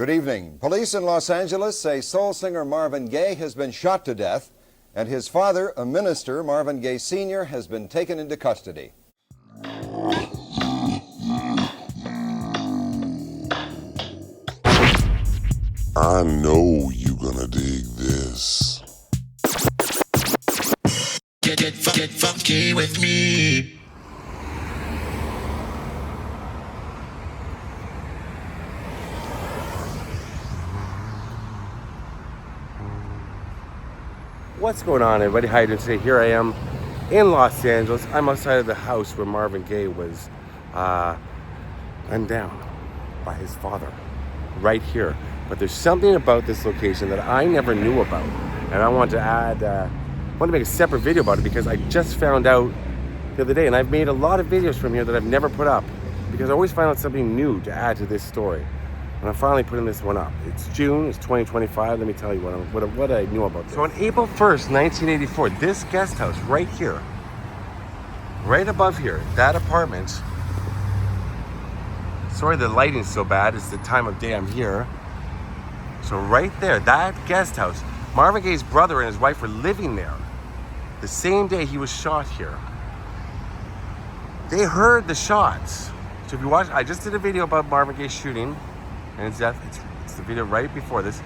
Good evening. Police in Los Angeles say soul singer Marvin Gaye has been shot to death, and his father, a minister, Marvin Gaye Sr., has been taken into custody. I know you gonna dig this. Get funky with me. What's going on, everybody? How you doing today? Here I am in Los Angeles. I'm outside of the house where Marvin Gaye was gunned down by his father, right here. But there's something about this location that I never knew about, and I want to make a separate video about it because I just found out the other day, and I've made a lot of videos from here that I've never put up because I always find out something new to add to this story. And I'm finally putting this one up. It's June, it's 2025. Let me tell you what I knew about this. So on April 1st, 1984, this guest house right here, right above here, that apartment, sorry the lighting's so bad, it's the time of day I'm here. So right there, that guest house, Marvin Gaye's brother and his wife were living there the same day he was shot here. They heard the shots. So if you watch, I just did a video about Marvin Gaye's shooting and his death. It's the video right before this.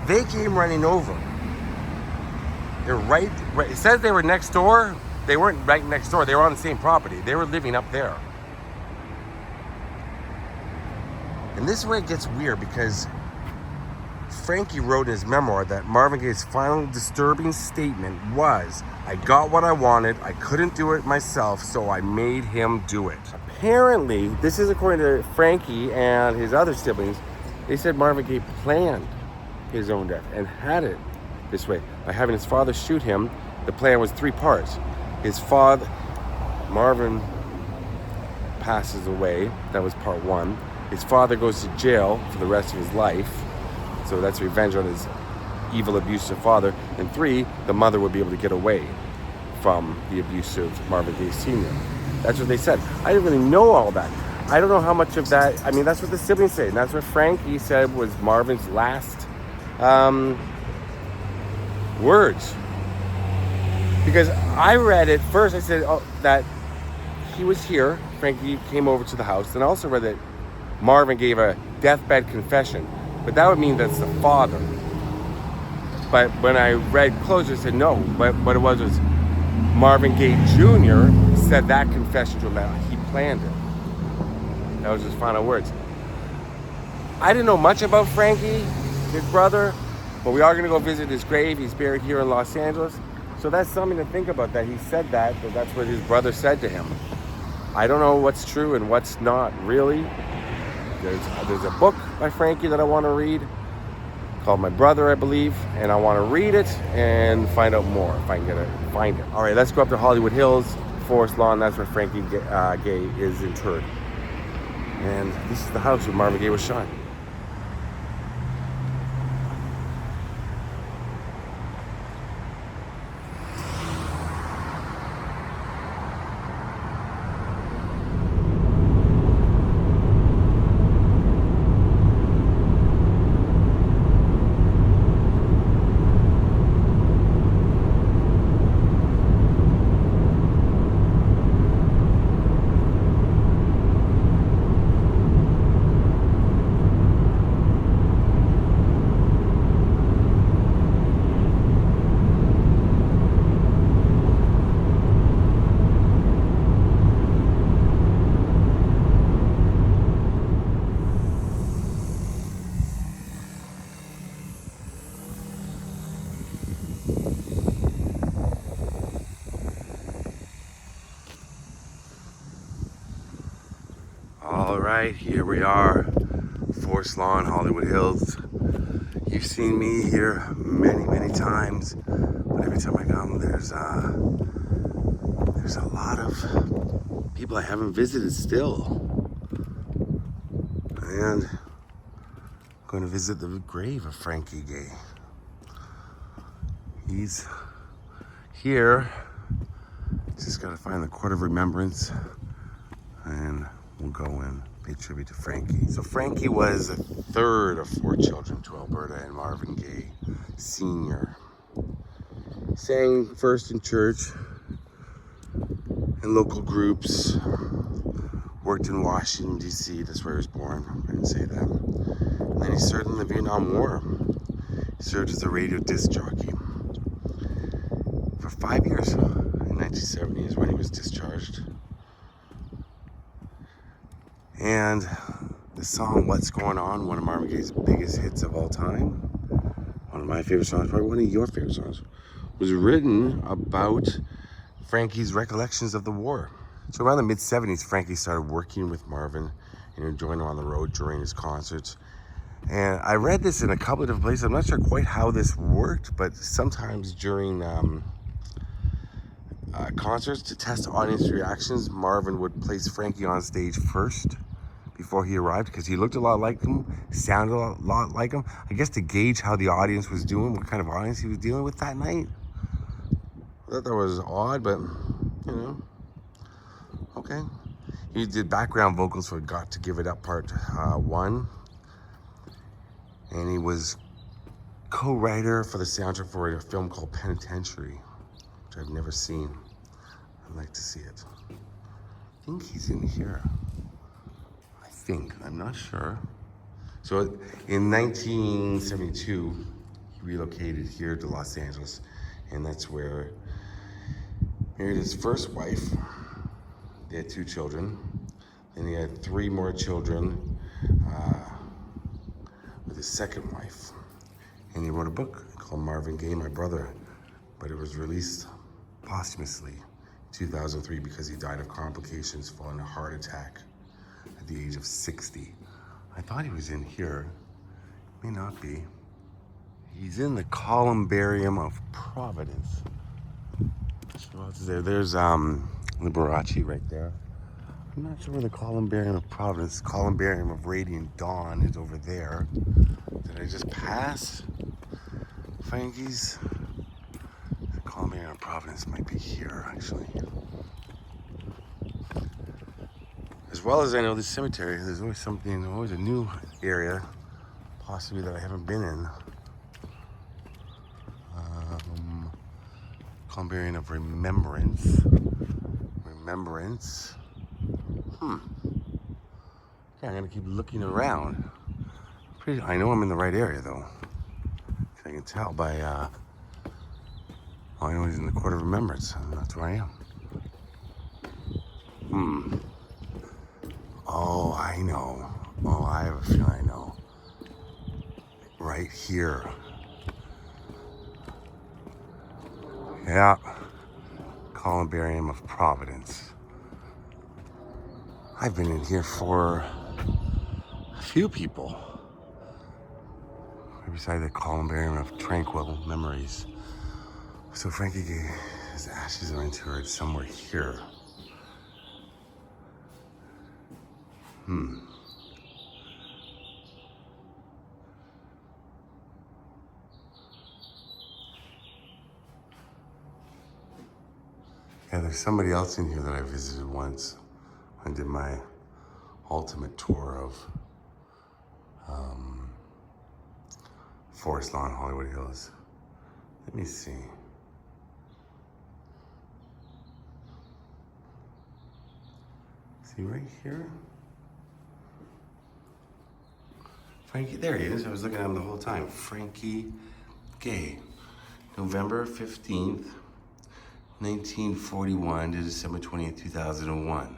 They came running over. They're right. It says they were next door. They weren't right next door. They were on the same property. They were living up there. And this is where it gets weird because Frankie wrote in his memoir that Marvin Gaye's final disturbing statement was, "I got what I wanted. I couldn't do it myself, so I made him do it." Apparently, this is according to Frankie and his other siblings, they said Marvin Gaye planned his own death and had it this way. By having his father shoot him, the plan was three parts. His father, Marvin, passes away. That was part one. His father goes to jail for the rest of his life. So that's revenge on his evil, abusive father. And three, the mother would be able to get away from the abusive Marvin Gaye Sr. That's what they said. I didn't really know all that. I don't know how much of that, I mean, that's what the siblings say. And that's what Frankie said was Marvin's last words. Because I read it first, I said that he was here, Frankie came over to the house, and I also read that Marvin gave a deathbed confession. But that would mean that's the father. But when I read closer, I said no. But what it was Marvin Gaye Jr. said that confession to him that he planned it. That was his final words. I didn't know much about Frankie, his brother, but we are going to go visit his grave. He's buried here in Los Angeles. So that's something to think about, that he said that that's what his brother said to him. I don't know what's true and what's not really. There's a book by Frankie that I want to read called My Brother, I believe, and I want to read it and find out more if I can find it. All right, let's go up to Hollywood Hills, Forest Lawn. That's where Frankie Gaye is interred. And this is the house where Marvin Gaye was shot. All right, here we are, Forest Lawn, Hollywood Hills. You've seen me here many, many times, but every time I come, there's a lot of people I haven't visited still. And I'm going to visit the grave of Frankie Gaye. He's here. Just got to find the court of remembrance, and we'll go and pay tribute to Frankie. So Frankie was the third of 4 children to Alberta and Marvin Gaye Sr. Sang first in church, in local groups, worked in Washington, D.C. That's where he was born. I didn't say that. And then he served in the Vietnam War. He served as a radio disc jockey for 5 years. In 1970 is when he was discharged. And the song What's Going On, one of Marvin Gaye's biggest hits of all time, one of my favorite songs, probably one of your favorite songs, was written about Frankie's recollections of the war. So around the mid-70s, Frankie started working with Marvin and joined him on the road during his concerts. And I read this in a couple of different places. I'm not sure quite how this worked, but sometimes during concerts, to test audience reactions, Marvin would place Frankie on stage first before he arrived, because he looked a lot like him, sounded a lot like him. I guess to gauge how the audience was doing, what kind of audience he was dealing with that night. I thought that was odd, but, you know, okay. He did background vocals for Got to Give It Up Part 1. And he was co-writer for the soundtrack for a film called Penitentiary, which I've never seen. I'd like to see it. I think he's in here. I'm not sure. So in 1972, he relocated here to Los Angeles, and that's where he married his first wife. They had 2 children. Then he had 3 more children with his second wife. And he wrote a book called Marvin Gaye, My Brother, but it was released posthumously in 2003 because he died of complications following a heart attack at the age of 60. I thought he was in here. May not be. He's in the Columbarium of Providence. So what else is there? There's Liberace right there. I'm not sure where the Columbarium of Providence, Columbarium of Radiant Dawn is over there. Did I just pass Frankie's? The Columbarium of Providence might be here, actually. As well as I know this cemetery, there's always something, always a new area, possibly that I haven't been in. Columbarium of Remembrance. Remembrance. Yeah, I'm gonna keep looking around. I know I'm in the right area though. I can tell by, I know he's in the Court of Remembrance, and that's where I am. Oh, I know. Oh, I have a feeling I know. Right here. Yeah. Columbarium of Providence. I've been in here for a few people. Right beside the Columbarium of Tranquil Memories. So Frankie Gaye, his ashes are interred somewhere here. Yeah, there's somebody else in here that I visited once. I did my ultimate tour of Forest Lawn, Hollywood Hills. Let me see. See right here? Frankie, there he is. I was looking at him the whole time. Frankie Gaye, November 15th, 1941 to December 20th, 2001.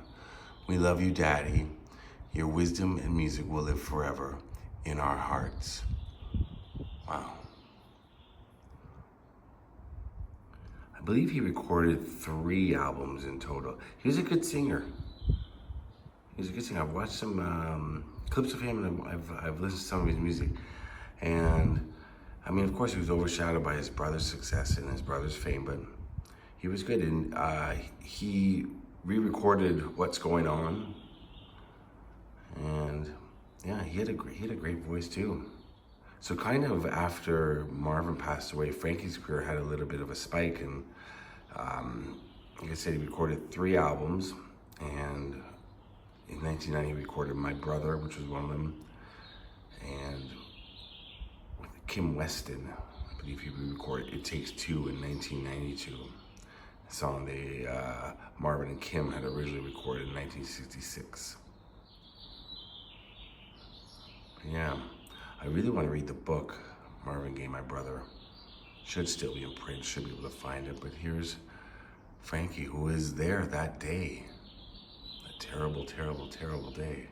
We love you, Daddy. Your wisdom and music will live forever in our hearts. Wow. I believe he recorded 3 albums in total. He was a good singer. I've watched some clips of him, and I've listened to some of his music. And I mean, of course, he was overshadowed by his brother's success and his brother's fame, but he was good. And he re-recorded What's Going On. And yeah, he had a great voice too. So kind of after Marvin passed away, Frankie's career had a little bit of a spike, and like I said, he recorded 3 albums, and in 1990, he recorded My Brother, which was one of them. And with Kim Weston, I believe he recorded It Takes Two in 1992. A song Marvin and Kim had originally recorded in 1966. But yeah, I really want to read the book, Marvin Gaye, My Brother. Should still be in print, should be able to find it. But here's Frankie, who is there that day. A terrible, terrible, terrible day.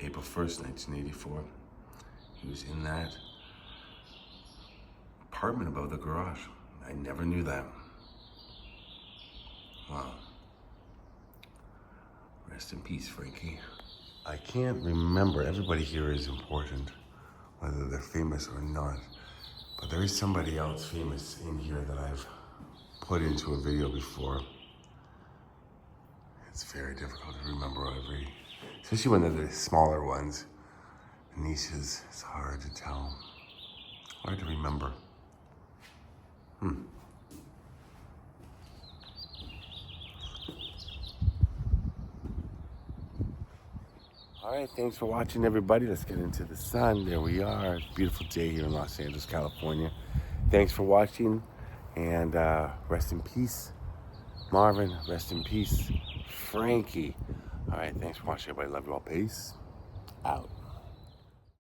April 1st, 1984. He was in that apartment above the garage. I never knew that. Wow. Rest in peace, Frankie. I can't remember. Everybody here is important, whether they're famous or not. But there is somebody else famous in here that I've put into a video before. It's very difficult to remember especially when they're the smaller ones. The niches, it's hard to tell. Hard to remember. All right, thanks for watching, everybody. Let's get into the sun. There we are. Beautiful day here in Los Angeles, California. Thanks for watching, and rest in peace, Marvin. Rest in peace, Frankie. All right, thanks for watching, everybody. Love you all. Peace out.